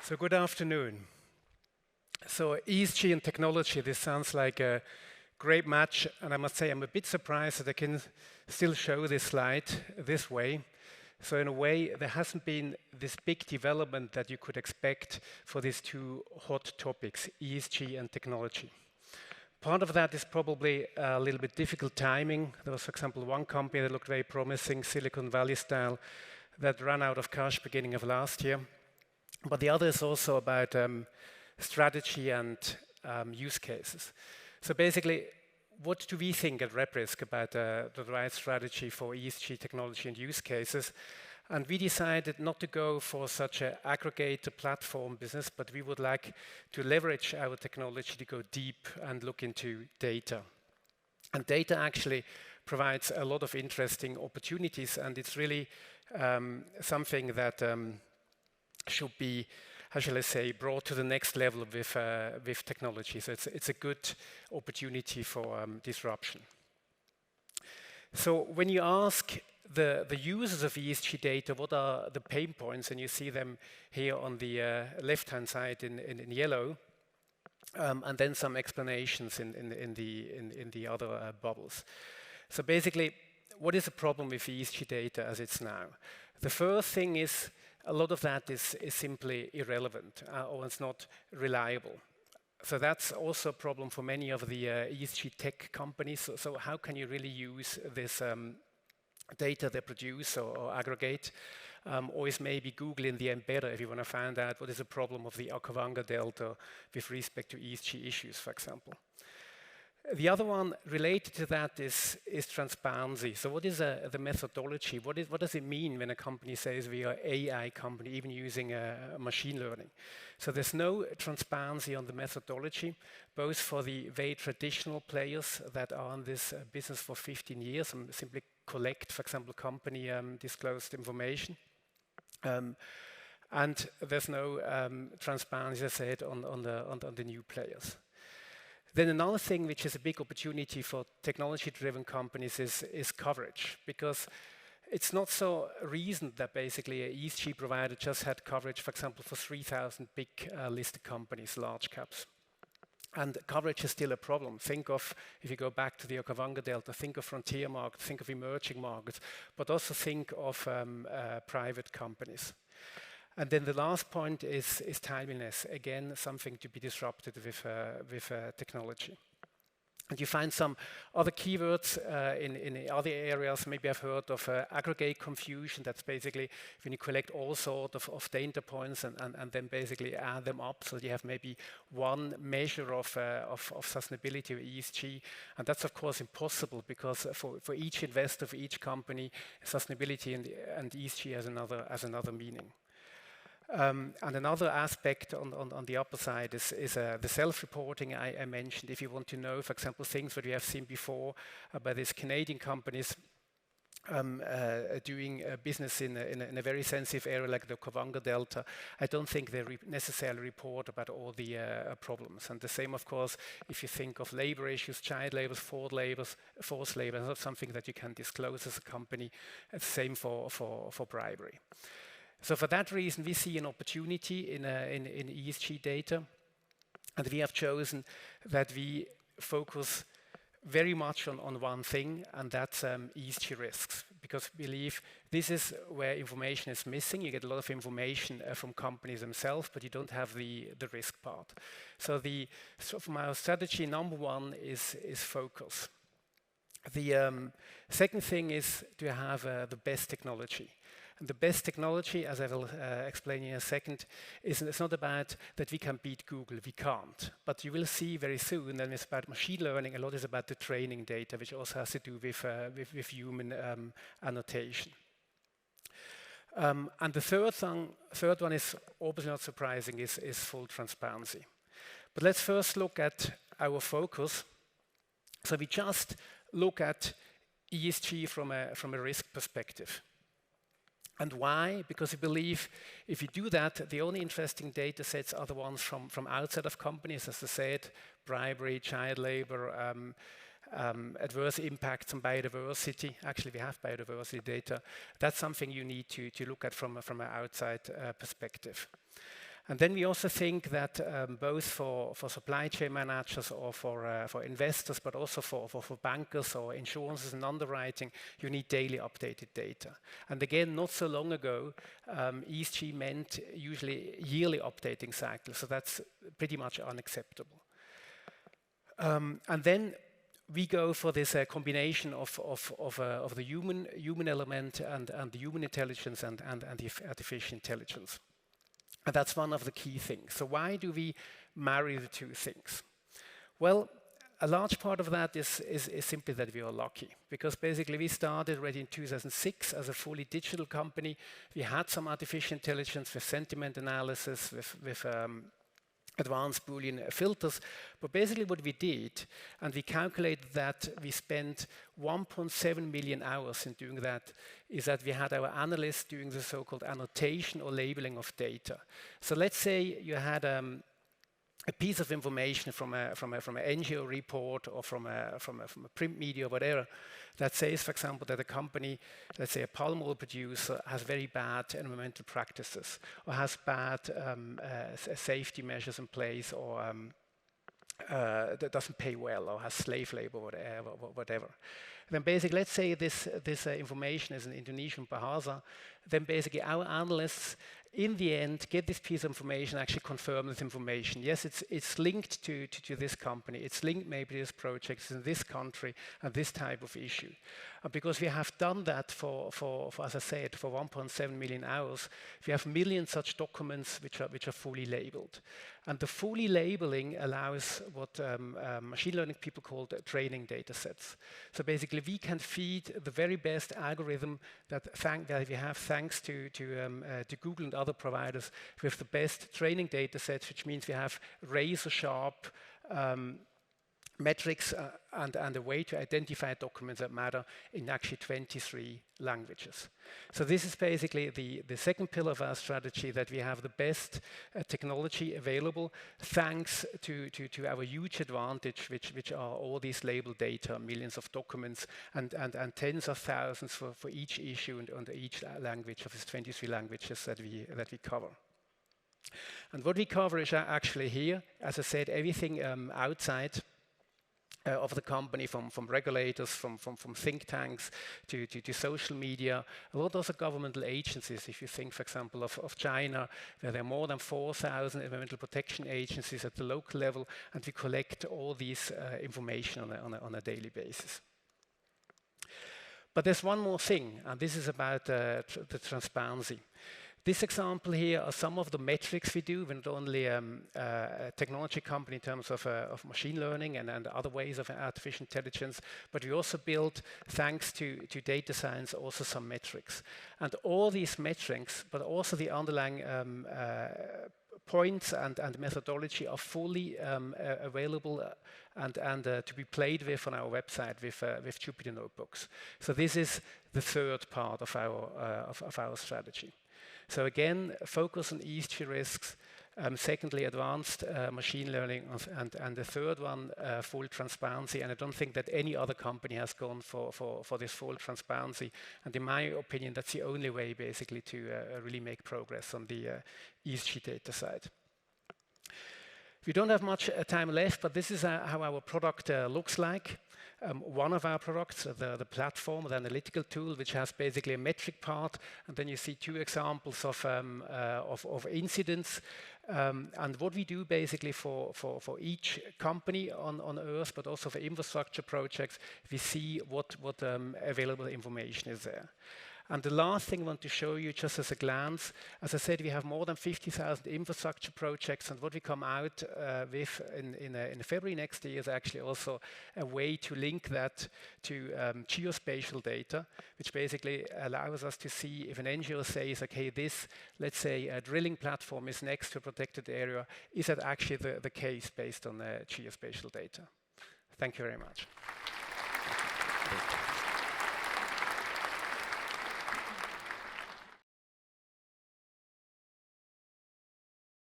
So good afternoon. So ESG and technology, this sounds like a great match, and I must say I'm a bit surprised that I can still show this slide this way. So in a way, there hasn't been this big development that you could expect for these two hot topics, ESG and technology. Part of that is probably a little bit difficult timing. There was, for example, one company that looked very promising, Silicon Valley style, that ran out of cash beginning of last year. But the other is also about strategy and use cases. So basically, what do we think at RepRisk about the right strategy for ESG technology and use cases? And we decided not to go for such an aggregator platform business, but we would like to leverage our technology to go deep and look into data. And data actually provides a lot of interesting opportunities, and it's really something that should be, how shall I say, brought to the next level with technology. So it's a good opportunity for disruption. So when you ask the users of ESG data, what are the pain points, and you see them here on the left-hand side in yellow, and then some explanations in the other bubbles. So basically, what is the problem with ESG data as it's now? The first thing is a lot of that is simply irrelevant or it's not reliable. So that's also a problem for many of the ESG tech companies. So how can you really use this data they produce or aggregate? Or is maybe Google in the end better if you want to find out what is the problem of the Okavango Delta with respect to ESG issues, for example. The other one related to that is transparency. So what is the methodology? What does it mean when a company says we are AI company, even using machine learning? So there's no transparency on the methodology, both for the very traditional players that are in this business for 15 years and simply collect, for example, company disclosed information. And there's no transparency, as I said, on the new players. Then another thing which is a big opportunity for technology-driven companies is coverage, because it's not so recent that basically an ESG provider just had coverage, for example, for 3,000 big listed companies, large caps. And coverage is still a problem. Think of, if you go back to the Okavango Delta, think of frontier markets, think of emerging markets, but also think of private companies. And then the last point is timeliness. Again, something to be disrupted with technology. And you find some other keywords in other areas. Maybe I've heard of aggregate confusion. That's basically when you collect all sorts of data points and then basically add them up. So you have maybe one measure of sustainability or ESG. And that's, of course, impossible because for each investor, for each company, sustainability and ESG has another meaning. And another aspect on the upper side is the self-reporting I mentioned. If you want to know, for example, things that we have seen before about these Canadian companies doing business in a very sensitive area like the Okavango Delta, I don't think they necessarily report about all the problems. And the same, of course, if you think of labor issues, child labor, forced labor, that's something that you can disclose as a company. Same for bribery. So for that reason, we see an opportunity in ESG data, and we have chosen that we focus very much on one thing, and that's ESG risks, because we believe this is where information is missing. You get a lot of information from companies themselves, but you don't have the risk part. So from our strategy, number one is focus. The second thing is to have the best technology. And the best technology, as I will explain in a second, it's not about that we can beat Google. We can't. But you will see very soon that it's about machine learning. A lot is about the training data, which also has to do with human annotation. And the third one is obviously not surprising, is full transparency. But let's first look at our focus. So we just look at ESG from a risk perspective. And why? Because we believe if you do that, the only interesting data sets are the ones from outside of companies, as I said, bribery, child labor, adverse impacts on biodiversity. Actually, we have biodiversity data. That's something you need to look at from an outside perspective. And then we also think that both for supply chain managers or for investors, but also for bankers or insurances and underwriting, you need daily updated data. And again, not so long ago, ESG meant usually yearly updating cycles, so that's pretty much unacceptable. And then we go for this combination of the human element and the human intelligence and the artificial intelligence. And that's one of the key things. So why do we marry the two things? Well, a large part of that is simply that we are lucky, because basically we started already in 2006 as a fully digital company. We had some artificial intelligence with sentiment analysis, with advanced Boolean filters. But basically what we did, and we calculated that we spent 1.7 million hours in doing that, is that we had our analysts doing the so-called annotation or labeling of data. So let's say you had a piece of information from an NGO report or from a print media or whatever that says, for example, that a company, let's say a palm oil producer, has very bad environmental practices or has bad safety measures in place, or that doesn't pay well or has slave labor or whatever. Then basically, let's say this information is in Indonesian Bahasa, then basically our analysts in the end get this piece of information, actually confirm this information. Yes, it's linked to this company, it's linked maybe to this project, it's in this country and this type of issue. And because we have done that for as I said, for 1.7 million hours, we have millions such documents which are fully labeled. And the fully labeling allows what machine learning people call training data sets. So basically we can feed the very best algorithm that we have thanks to Google and other providers with the best training data sets, which means we have razor sharp metrics and a way to identify documents that matter in actually 23 languages. So this is basically the second pillar of our strategy, that we have the best technology available thanks to our huge advantage, which are all these labeled data, millions of documents and tens of thousands for each issue and under each language of these 23 languages that we cover. And what we cover is actually here, as I said, everything outside of the company, from regulators, from think tanks to social media. A lot of governmental agencies, if you think, for example, of China, where there are more than 4,000 environmental protection agencies at the local level, and we collect all these information on a daily basis. But there's one more thing, and this is about the transparency. This example here are some of the metrics we do. We're not only a technology company in terms of machine learning and other ways of artificial intelligence, but we also build, thanks to data science, also some metrics. And all these metrics, but also the underlying points and methodology are fully available and to be played with on our website with Jupyter Notebooks. So this is the third part of our strategy. So again, focus on ESG risks. Secondly, advanced machine learning, and the third one, full transparency. And I don't think that any other company has gone for this full transparency. And in my opinion, that's the only way, basically, to really make progress on the ESG data side. We don't have much time left, but this is how our product looks like. One of our products, the platform, the analytical tool, which has basically a metric part, and then you see two examples of incidents. And what we do basically for each company on Earth, but also for infrastructure projects, we see what available information is there. And the last thing I want to show you, just as a glance, as I said, we have more than 50,000 infrastructure projects, and what we come out with in February next year is actually also a way to link that to geospatial data, which basically allows us to see if an NGO says, okay, this, let's say, a drilling platform is next to a protected area, is that actually the case based on geospatial data? Thank you very much.